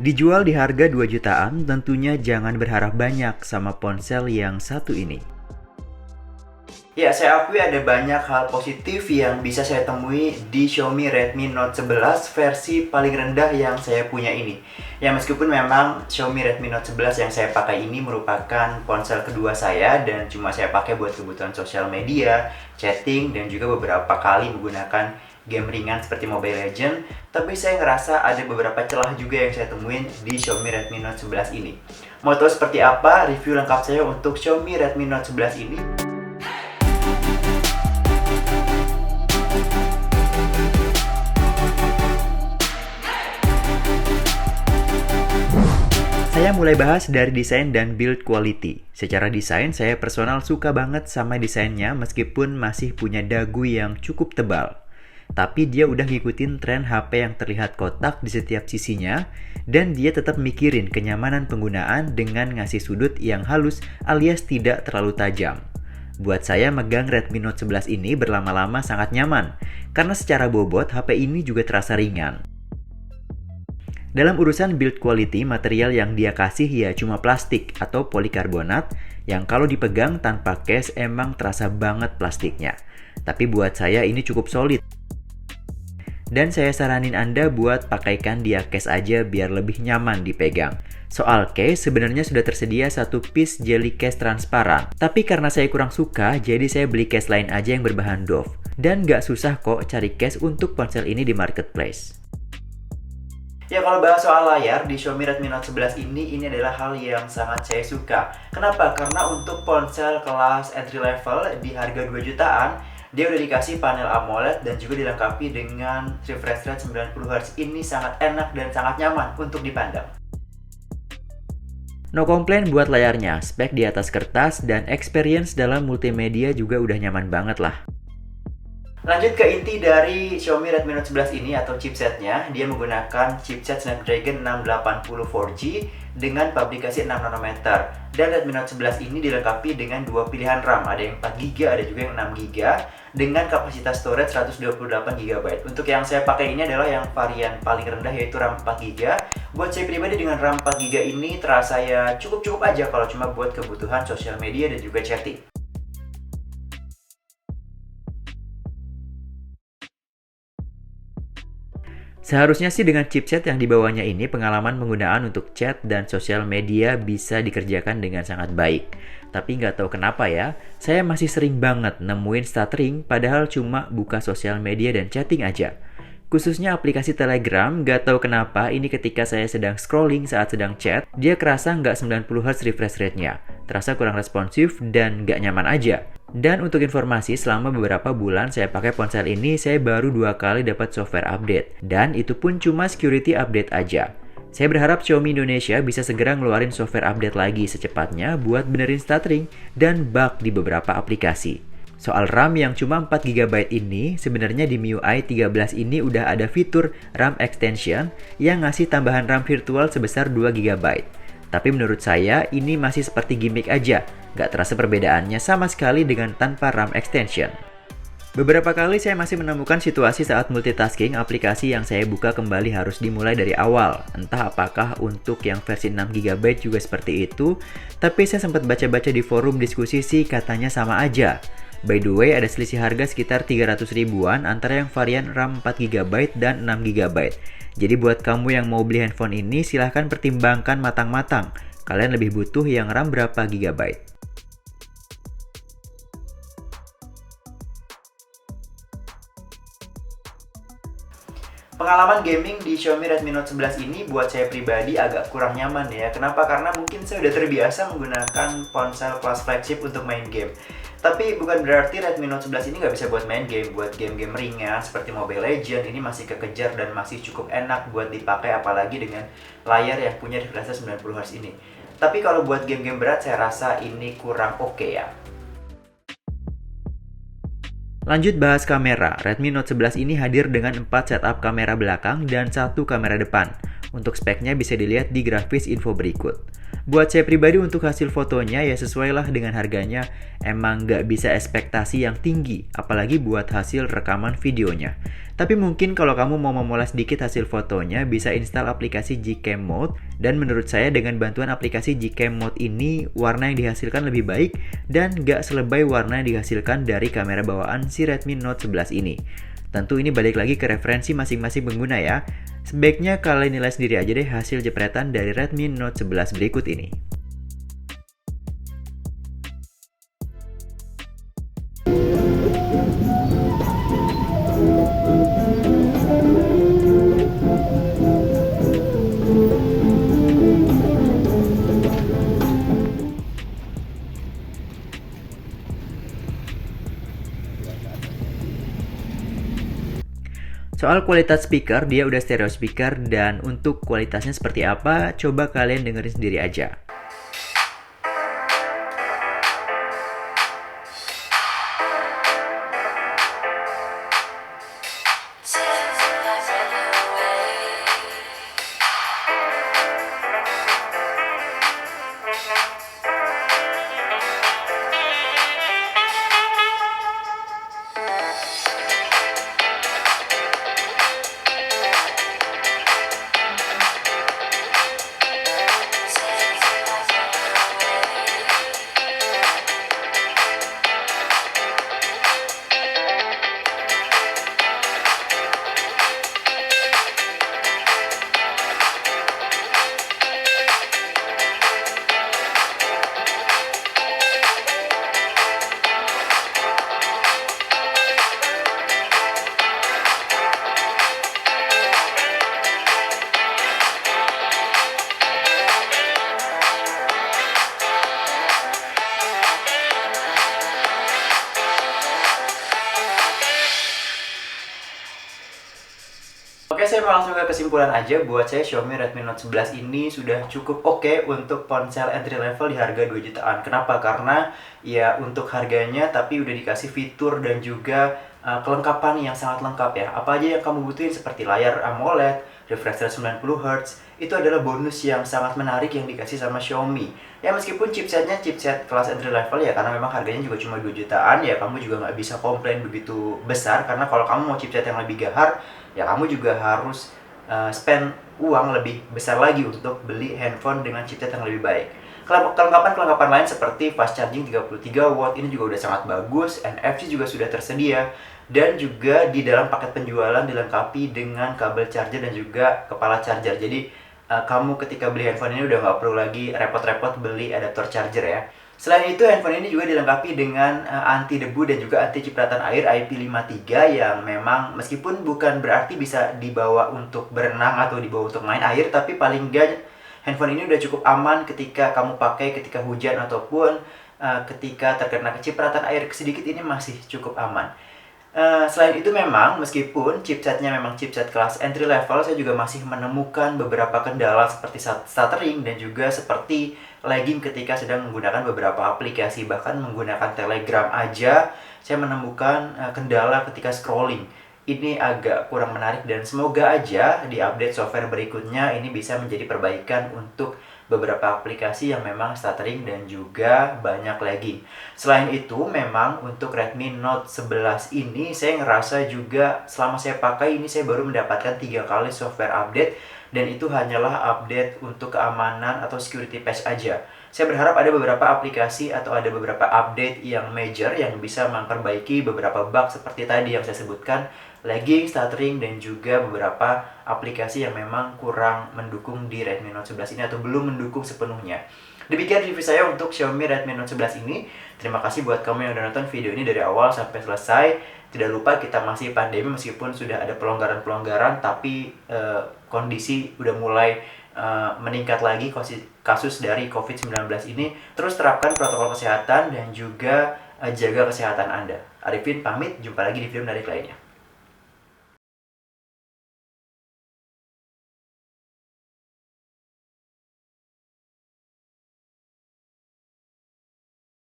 Dijual di harga 2 jutaan, tentunya jangan berharap banyak sama ponsel yang satu ini. Ya, saya akui ada banyak hal positif yang bisa saya temui di Xiaomi Redmi Note 11 versi paling rendah yang saya punya ini. Ya, meskipun memang Xiaomi Redmi Note 11 yang saya pakai ini merupakan ponsel kedua saya dan cuma saya pakai buat kebutuhan sosial media, chatting, dan juga beberapa kali menggunakan game ringan seperti Mobile Legends. Tapi saya ngerasa ada beberapa celah juga yang saya temuin di Xiaomi Redmi Note 11 ini. Mau tahu seperti apa review lengkap saya untuk Xiaomi Redmi Note 11 ini? Saya mulai bahas dari desain dan build quality. Secara desain, saya personal suka banget sama desainnya meskipun masih punya dagu yang cukup tebal. Tapi dia udah ngikutin tren HP yang terlihat kotak di setiap sisinya, dan dia tetap mikirin kenyamanan penggunaan dengan ngasih sudut yang halus alias tidak terlalu tajam. Buat saya megang Redmi Note 11 ini berlama-lama sangat nyaman, karena secara bobot HP ini juga terasa ringan. Dalam urusan build quality, material yang dia kasih ya cuma plastik atau polikarbonat yang kalau dipegang tanpa case emang terasa banget plastiknya. Tapi buat saya ini cukup solid. Dan saya saranin Anda buat pakaikan dia case aja biar lebih nyaman dipegang. Soal case, sebenarnya sudah tersedia satu piece jelly case transparan. Tapi karena saya kurang suka, jadi saya beli case lain aja yang berbahan doff. Dan gak susah kok cari case untuk ponsel ini di marketplace. Ya, kalau bahas soal layar, di Xiaomi Redmi Note 11 ini adalah hal yang sangat saya suka. Kenapa? Karena untuk ponsel kelas entry level di harga 2 jutaan, dia udah dikasih panel AMOLED dan juga dilengkapi dengan refresh rate 90Hz. Ini sangat enak dan sangat nyaman untuk dipandang. No complain buat layarnya, spek di atas kertas dan experience dalam multimedia juga udah nyaman banget lah. Lanjut ke inti dari Xiaomi Redmi Note 11 ini atau chipsetnya. Dia menggunakan chipset Snapdragon 680 4G dengan pabrikasi 6nm. Dan Redmi Note 11 ini dilengkapi dengan dua pilihan RAM, ada yang 4GB, ada juga yang 6GB dengan kapasitas storage 128GB. Untuk yang saya pakai ini adalah yang varian paling rendah yaitu RAM 4GB. Buat saya pribadi dengan RAM 4GB ini terasa ya cukup-cukup aja kalau cuma buat kebutuhan sosial media dan juga chatting. Seharusnya sih dengan chipset yang dibawanya ini pengalaman penggunaan untuk chat dan sosial media bisa dikerjakan dengan sangat baik. Tapi nggak tahu kenapa ya, saya masih sering banget nemuin stuttering padahal cuma buka sosial media dan chatting aja. Khususnya aplikasi Telegram, nggak tahu kenapa ini ketika saya sedang scrolling saat sedang chat, dia kerasa nggak 90Hz refresh rate-nya. Terasa kurang responsif dan nggak nyaman aja. Dan untuk informasi, selama beberapa bulan saya pakai ponsel ini, saya baru 2 kali dapat software update. Dan itu pun cuma security update aGB. Saya berharap Xiaomi Indonesia bisa segera ngeluarin software update lagi secepatnya buat benerin stuttering dan bug di beberapa aplikasi. Soal RAM yang cuma 4GB ini, sebenarnya di MIUI 13 ini udah ada fitur RAM extension yang ngasih tambahan RAM virtual sebesar 2GB. Tapi menurut saya ini masih seperti gimmick aja, gak terasa perbedaannya sama sekali dengan tanpa RAM extension. Beberapa kali saya masih menemukan situasi saat multitasking, aplikasi yang saya buka kembali harus dimulai dari awal. Entah apakah untuk yang versi 6GB juga seperti itu, tapi saya sempat baca-baca di forum diskusi sih katanya sama aja. By the way, ada selisih harga sekitar 300 ribuan antara yang varian RAM 4GB dan 6GB. Jadi buat kamu yang mau beli handphone ini, silahkan pertimbangkan matang-matang. Kalian lebih butuh yang RAM berapa GB? Pengalaman gaming di Xiaomi Redmi Note 11 ini buat saya pribadi agak kurang nyaman ya. Kenapa? Karena mungkin saya udah terbiasa menggunakan ponsel kelas flagship untuk main game. Tapi bukan berarti Redmi Note 11 ini nggak bisa buat main game. Buat game-game ringan seperti Mobile Legends ini masih kekejar dan masih cukup enak buat dipakai, apalagi dengan layar yang punya refresh rate 90Hz ini. Tapi kalau buat game-game berat saya rasa ini kurang oke ya. Lanjut bahas kamera. Redmi Note 11 ini hadir dengan 4 setup kamera belakang dan 1 kamera depan. Untuk speknya bisa dilihat di grafis info berikut. Buat saya pribadi untuk hasil fotonya ya sesuai lah dengan harganya. Emang nggak bisa ekspektasi yang tinggi, apalagi buat hasil rekaman videonya. Tapi mungkin kalau kamu mau memulai sedikit hasil fotonya, bisa install aplikasi Gcam Mode. Dan menurut saya dengan bantuan aplikasi Gcam Mode ini, warna yang dihasilkan lebih baik dan nggak selebay warna yang dihasilkan dari kamera bawaan si Redmi Note 11 ini. Tentu ini balik lagi ke referensi masing-masing pengguna ya. Sebaiknya kalian nilai sendiri aja deh hasil jepretan dari Redmi Note 11 berikut ini. Soal kualitas speaker, dia udah stereo speaker dan untuk kualitasnya seperti apa, coba kalian dengerin sendiri aja. Oke, saya mau langsung ke kesimpulan aja. Buat saya Xiaomi Redmi Note 11 ini sudah cukup oke untuk ponsel entry level di harga 2 jutaan. Kenapa? Karena ya untuk harganya tapi udah dikasih fitur dan juga kelengkapan yang sangat lengkap ya. Apa aja yang kamu butuhin seperti layar AMOLED, refresh rate 90Hz, itu adalah bonus yang sangat menarik yang dikasih sama Xiaomi. Ya meskipun chipsetnya chipset kelas entry level ya, karena memang harganya juga cuma 2 jutaan ya, kamu juga nggak bisa komplain begitu besar. Karena kalau kamu mau chipset yang lebih gahar, ya kamu juga harus spend uang lebih besar lagi untuk beli handphone dengan chipset yang lebih baik. Kelengkapan lain seperti fast charging 33 watt ini juga udah sangat bagus, NFC juga sudah tersedia, dan juga di dalam paket penjualan dilengkapi dengan kabel charger dan juga kepala charger. Jadi kamu ketika beli handphone ini udah nggak perlu lagi repot-repot beli adaptor charger ya. Selain itu, handphone ini juga dilengkapi dengan anti debu dan juga anti cipratan air IP53 yang memang meskipun bukan berarti bisa dibawa untuk berenang atau dibawa untuk main air, tapi paling nggak handphone ini udah cukup aman ketika kamu pakai ketika hujan ataupun ketika terkena kecipratan air sedikit, ini masih cukup aman. Selain itu memang meskipun chipsetnya memang chipset kelas entry level, saya juga masih menemukan beberapa kendala seperti stuttering dan juga seperti lagging ketika sedang menggunakan beberapa aplikasi. Bahkan menggunakan Telegram aja saya menemukan kendala ketika scrolling. Ini agak kurang menarik dan semoga aja di update software berikutnya ini bisa menjadi perbaikan untuk beberapa aplikasi yang memang stuttering dan juga banyak lagging. Selain itu, memang untuk Redmi Note 11 ini saya ngerasa juga selama saya pakai ini saya baru mendapatkan 3 kali software update, dan itu hanyalah update untuk keamanan atau security patch aja. Saya berharap ada beberapa aplikasi atau ada beberapa update yang major yang bisa memperbaiki beberapa bug seperti tadi yang saya sebutkan, lagging, stuttering, dan juga beberapa aplikasi yang memang kurang mendukung di Redmi Note 11 ini atau belum mendukung sepenuhnya. Demikian review saya untuk Xiaomi Redmi Note 11 ini. Terima kasih buat kamu yang udah nonton video ini dari awal sampai selesai. Tidak lupa kita masih pandemi meskipun sudah ada pelonggaran-pelonggaran, tapi kondisi udah mulai meningkat lagi kasus dari COVID-19 ini. Terus terapkan protokol kesehatan dan juga jaga kesehatan Anda. Arifin pamit, jumpa lagi di film menarik lainnya.